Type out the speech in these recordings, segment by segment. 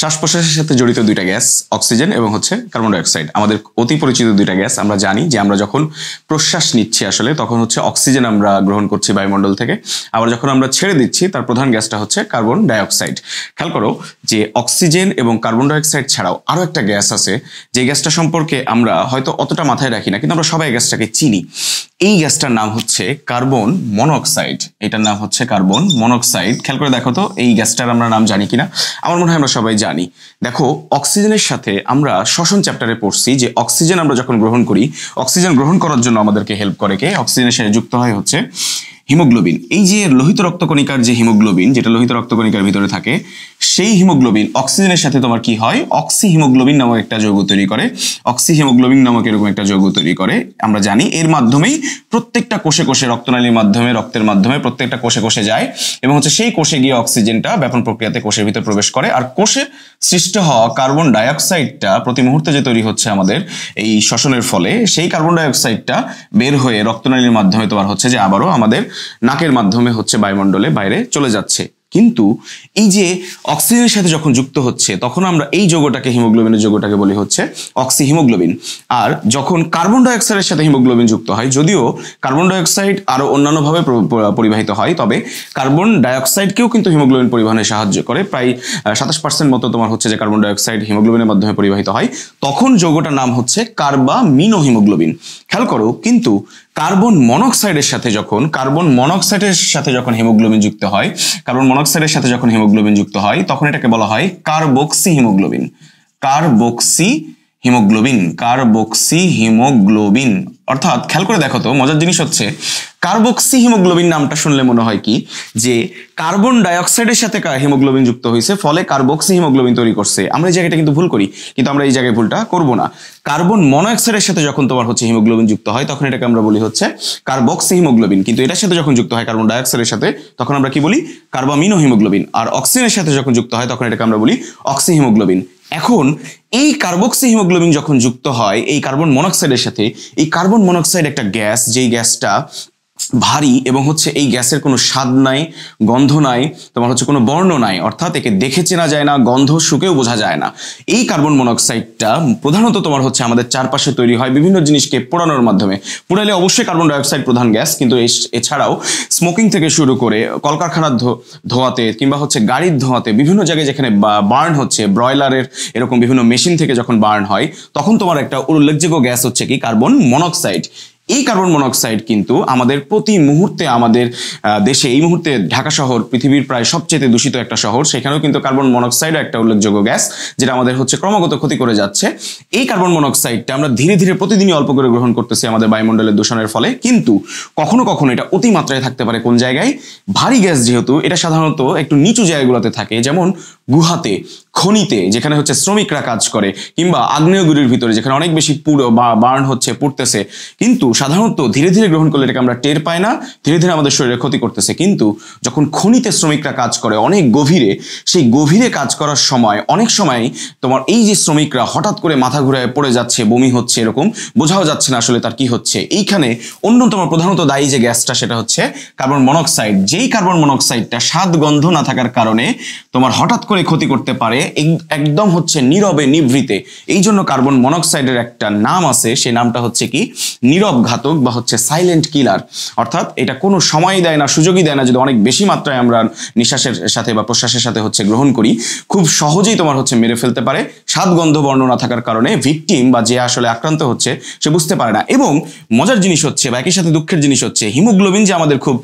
শ্বাস প্রশ্বাসের সাথে জড়িত দুইটা গ্যাস অক্সিজেন এবং হচ্ছে কার্বন ডাই অক্সাইড। আমাদের অতি পরিচিত দুইটা গ্যাস। আমরা জানি যে আমরা যখন প্রশ্বাস নিচ্ছি আসলে তখন হচ্ছে অক্সিজেন আমরা গ্রহণ করছি বায়ুমণ্ডল থেকে, আবার যখন আমরা ছেড়ে দিচ্ছি তার প্রধান গ্যাসটা হচ্ছে কার্বন ডাই অক্সাইড। খেয়াল করো যে অক্সিজেন এবং কার্বন ডাই অক্সাইড ছাড়াও আরো একটা গ্যাস আছে যে গ্যাসটা সম্পর্কে আমরা হয়তো অতটা মাথায় রাখি না, কিন্তু আমরা সবাই গ্যাসটাকে চিনি। এই গ্যাসটার নাম হচ্ছে কার্বন মনোক্সাইড। এটার নাম হচ্ছে কার্বন মনোক্সাইড। খেয়াল করে দেখো তো এই গ্যাসটার আমরা নাম জানি কিনা। আমার মনে হয় আমরা সবাই জানি। দেখো অক্সিজেনের সাথে আমরা শ্বসন চ্যাপ্টারে পড়ছি যে অক্সিজেন আমরা যখন গ্রহণ করি, অক্সিজেন গ্রহণ করার জন্য আমাদেরকে হেল্প করে কে? অক্সিজেনের সাথে যুক্ত হয় হচ্ছে হিমোগ্লোবিন। এই যে লোহিত রক্তকণিকার যে হিমোগ্লোবিন, যেটা লোহিত রক্তকণিকার ভিতরে থাকে, সেই হিমোগ্লোবিন অক্সিজেনের সাথে তোমার কি হয়? অক্সি হিমোগ্লোবিন নামক একটা যৌগ তৈরি করে। অক্সি হিমোগ্লোবিন নামক এরকম একটা যৌগ তৈরি করে। আমরা জানি এর মাধ্যমেই প্রত্যেকটা কোষে কোষে রক্তনালীর মাধ্যমে, রক্তের মাধ্যমে প্রত্যেকটা কোষে কোষে যায় এবং হচ্ছে সেই কোষে গিয়ে অক্সিজেনটা ব্যাপন প্রক্রিয়াতে কোষের ভিতর প্রবেশ করে। আর কোষে সৃষ্ট হওয়া কার্বন ডাই অক্সাইডটা প্রতি মুহূর্তে যে তৈরি হচ্ছে আমাদের এই শ্বসনের ফলে, সেই কার্বন ডাই অক্সাইডটা বের হয়ে রক্তনালীর মাধ্যমে তোমার হচ্ছে যে আবারও আমাদের নাকের মাধ্যমে হচ্ছে বায়ুমণ্ডলে বাইরে চলে যাচ্ছে। কিন্তু এই যে অক্সিজেনের সাথে যখন যুক্ত হচ্ছে তখন আমরা এই যৌগটাকে, হিমোগ্লোবিনের যৌগটাকে বলি হচ্ছে অক্সি হিমোগ্লোবিন। আর যখন কার্বন ডাই অক্সাইডের সাথে হিমোগ্লোবিন যুক্ত হয়, যদিও কার্বন ডাই অক্সাইড আরো অন্যান্যভাবে পরিবাহিত হয়, তবে কার্বন ডাই অক্সাইডকেও কিন্তু হিমোগ্লোবিন পরিবহনে সাহায্য করে। প্রায় 27% মতো তোমার হচ্ছে যে কার্বন ডাই অক্সাইড হিমোগ্লোবিনের মাধ্যমে পরিবাহিত হয়। তখন যৌগটার নাম হচ্ছে কার্বামিনো হিমোগ্লোবিন। খেয়াল করো, কিন্তু কার্বন মনোক্সাইডের সাথে যখন হিমোগ্লোবিন যুক্ত হয়, কার্বন মনোক্সাইডের সাথে যখন হিমোগ্লোবিন যুক্ত হয় তখন এটাকে বলা হয় কার্বক্সি হিমোগ্লোবিন। Carboxy haemoglobin. অর্থাৎ খেয়াল করে দেখো তো, মজার জিনিস হচ্ছে কার্বক্সি হিমোগ্লোবিন নামটা শুনলে মনে হয় কি যে কার্বন ডাই অক্সাইডের সাথে হিমোগ্লোবিন যুক্ত হয়েছে, ফলে কার্বক্সি হিমোগ্লোবিন তৈরি করছে। আমরা এই জায়গাটা কিন্তু ভুল করি, কিন্তু আমরা এই জায়গায় ভুলটা করব না। কার্বন মনোক্সাইডের সাথে যখন তোমার হচ্ছে হিমোগ্লোবিন যুক্ত হয় তখন এটাকে আমরা বলি হচ্ছে কার্বক্সি হিমোগ্লোবিন, কিন্তু এটার সাথে যখন যুক্ত হয় কার্বন ডাই অক্সাইডের সাথে তখন আমরা কি বলি? Carbamino haemoglobin. আর অক্সিজেনের সাথে যখন যুক্ত হয় তখন এটাকে আমরা বলি অক্সি হিমোগ্লোবিন। এখন এই কার্বক্সি হিমোগ্লোবিন যখন যুক্ত হয় এই কার্বন মনোক্সাইডের সাথে, এই কার্বন মনোক্সাইড একটা গ্যাস, যেই গ্যাসটা ভারী এবং হচ্ছে এই গ্যাসের কোনো স্বাদ নাই, গন্ধ নাই, তোমার হচ্ছে কোনো বর্ণ নাই, অর্থাৎ একে দেখে চেনা যায় না, গন্ধ শুকেও বোঝা যায় না। এই কার্বন মনোক্সাইডটা প্রধানত তোমার হচ্ছে আমাদের চারপাশে তৈরি হয় বিভিন্ন জিনিসকে পোড়ানোর মাধ্যমে। পোড়ালে অবশ্যই কার্বন ডাই অক্সাইড প্রধান গ্যাস, কিন্তু এছাড়াও স্মোকিং থেকে শুরু করে কলকারখানার ধোঁয়াতে কিংবা হচ্ছে গাড়ির ধোঁয়াতে, বিভিন্ন জায়গায় যেখানে বার্ন হচ্ছে, ব্রয়লারের এরকম বিভিন্ন মেশিন থেকে যখন বার্ন হয় তখন তোমার একটা উল্লেখযোগ্য গ্যাস হচ্ছে কি? Carbon monoxide. এই কার্বন মনোক্সাইড কিন্তু আমাদের প্রতি মুহূর্তে, আমাদের দেশে এই মুহূর্তে ঢাকা শহর পৃথিবীর প্রায় সবচেয়ে দূষিত একটা শহর, সেখানেও কিন্তু কার্বন মনোক্সাইড একটা উল্লেখযোগ্য গ্যাস, যেটা আমাদের হচ্ছে ক্রমাগত ক্ষতি করে যাচ্ছে। এই কার্বন মনোক্সাইডটা আমরা ধীরে ধীরে প্রতিদিনই অল্প করে গ্রহণ করতেছি আমাদের বায়ুমণ্ডলের দূষণের ফলে, কিন্তু কখনো কখনো এটা অতিমাত্রায় থাকতে পারে। কোন জায়গায়? ভারী গ্যাস যেহেতু, এটা সাধারণত একটু নিচু জায়গাগুলোতে থাকে, যেমন গুহাতে, খনিতে, যেখানে হচ্ছে শ্রমিকরা কাজ করে, কিংবা আগ্নেয়গিরির ভিতরে যেখানে অনেক বেশি বার্ন হচ্ছে, পুড়তেছে। কিন্তু সাধারণত ধীরে ধীরে গ্রহণ করলে এটাকে আমরা টের পাই না, ধীরে ধীরে আমাদের শরীরে ক্ষতি করতেছে। কিন্তু যখন খনিতে শ্রমিকরা কাজ করে অনেক গভীরে, সেই গভীরে কাজ করার সময় অনেক সময় তোমার এই যে শ্রমিকরা হঠাৎ করে মাথা ঘুরে পড়ে যাচ্ছে, বমি হচ্ছে, এরকম বোঝাও যাচ্ছে না আসলে তার কি হচ্ছে। এইখানে অন্যতম প্রধানত দায়ী যে গ্যাসটা সেটা হচ্ছে কার্বন মনোক্সাইড। যেই কার্বন মনোক্সাইডটা স্বাদ গন্ধ না থাকার কারণে তোমার হঠাৎ করে ক্ষতি করতে পারে, একদম হচ্ছে নীরবে নিভৃতে। এই জন্য কার্বন মনোক্সাইডের একটা নাম আছে, সেই নামটা হচ্ছে কি? নীরব ঘাতক বা হচ্ছে সাইলেন্ট কিলার। অর্থাৎ এটা কোনো সময় দেয় না, সুযোগই দেয় না। যদি অনেক বেশি মাত্রায় আমরা নিঃশ্বাসের সাথে বা প্রশ্বাসের সাথে হচ্ছে গ্রহণ করি, খুব সহজেই তোমার হচ্ছে মেরে ফেলতে পারে। স্বাদ গন্ধ বর্ণ না থাকার কারণে ভিকটিম বা যে আসলে আক্রান্ত হচ্ছে সে বুঝতে পারে না। এবং মজার জিনিস হচ্ছে বা একই সাথে দুঃখের জিনিস হচ্ছে, হিমোগ্লোবিন যে আমাদের খুব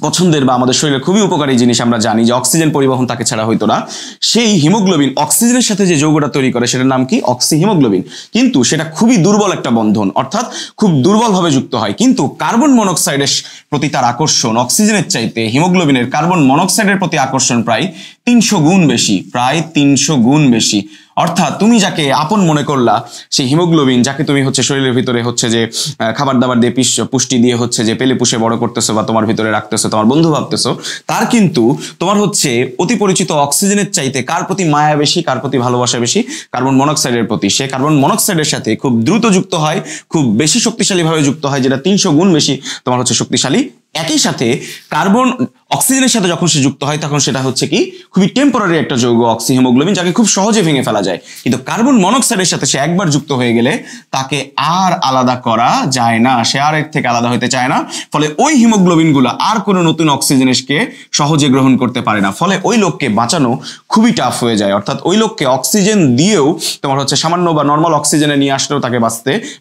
পছন্দের বা আমাদের শরীরে খুবই উপকারী জিনিস, আমরা জানি যে অক্সিজেন পরিবহন তাকে ছাড়া হইতো না, সেই হিমোগ্লোবিন অক্সিজেনের সাথে যে যৌগটা তৈরি করে সেটার নাম কি? Oxy haemoglobin. কিন্তু সেটা খুবই দুর্বল একটা বন্ধন, অর্থাৎ খুব দুর্বলভাবে যুক্ত হয়। কিন্তু কার্বন মনোক্সাইডের প্রতি তার আকর্ষণ অক্সিজেনের চাইতে হিমোগ্লোবিনের কার্বন মনোক্সাইডের প্রতি আকর্ষণ প্রায় 300 গুণ বেশি, প্রায় 300 গুণ বেশি। অর্থাৎ তুমি যাকে আপন মনে করলা, সেই হিমোগ্লোবিন যাকে তুমি হচ্ছে শরীরের ভিতরে হচ্ছে যে খাবার দাবার দিয়ে পুষ্টি দিয়ে হচ্ছে যে পেলে পুষে বড় করতেছো বা তোমার ভিতরে রাখতেছো, তোমার বন্ধু ভাবতেছো, তার কিন্তু তোমার হচ্ছে অতি পরিচিত অক্সিজেনের চাইতে কার প্রতি মায়া বেশি, কার প্রতি ভালোবাসা বেশি? কার্বন মনোক্সাইডের প্রতি। সে কার্বন মনোক্সাইডের সাথে খুব দ্রুত যুক্ত হয়, খুব বেশি শক্তিশালীভাবে যুক্ত হয়, যেটা 300 গুণ বেশি তোমার হচ্ছে শক্তিশালী। একই সাথে কার্বন অক্সিজেনের সাথে যখন সে যুক্ত হয় তখন সেটা হচ্ছে কি খুবই টেম্পোরারি একটা যৌগ অক্সিহিমোগ্লোবিন, যাকে খুব সহজে ভেঙে ফেলা যায়। কিন্তু কার্বন মনোক্সাইডের সাথে সে একবার যুক্ত হয়ে গেলে তাকে আর আলাদা করা যায় না, সে আর এর থেকে আলাদা হতে চায় না। ফলে ওই হিমোগ্লোবিনগুলো আর কোনো নতুন অক্সিজেনকে সহজে গ্রহণ করতে পারে না। ফলে ওই লোককে বাঁচানো খুবই টাফ হয়ে যায়। অর্থাৎ ওই লোককে অক্সিজেন দিয়েও তোমার হচ্ছে সামান্য বা নর্মাল অক্সিজেনে নিয়ে আসলেও তাকে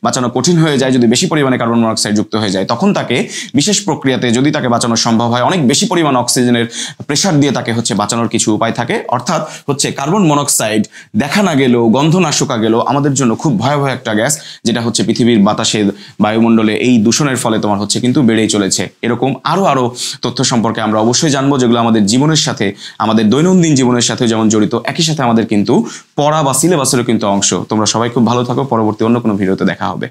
বাঁচানো কঠিন হয়ে যায় যদি বেশি পরিমাণে কার্বন মনোক্সাইড যুক্ত হয়ে যায়। তখন তাকে বিশেষ প্রক্রিয়াতে যদি তাকে বাঁচানো সম্ভব হয়, অনেক বেশি পরিমাণ অক্সিজেনের প্রেসার দিয়ে তাকে হচ্ছে বাঁচানোর কিছু উপায় থাকে। অর্থাৎ হচ্ছে কার্বন মনোক্সাইড দেখা না গেলেও, গন্ধ না শোকা গেলেও আমাদের জন্য খুব ভয়াবহ একটা গ্যাস, যেটা হচ্ছে পৃথিবীর বাতাসে, বায়ুমণ্ডলে এই দূষণের ফলে তোমার হচ্ছে কিন্তু বেড়েই চলেছে। এরকম আরো তথ্য সম্পর্কে আমরা অবশ্যই জানবো, যেগুলো আমাদের জীবনের সাথে, আমাদের দৈনন্দিন জীবনের সাথে যেমন জড়িত, একই সাথে আমাদের কিন্তু পড়া বা সিলেবাসেরও কিন্তু অংশ। তোমরা সবাই খুব ভালো থাকো, পরবর্তী অন্য কোনো ভিডিওতে দেখা হবে।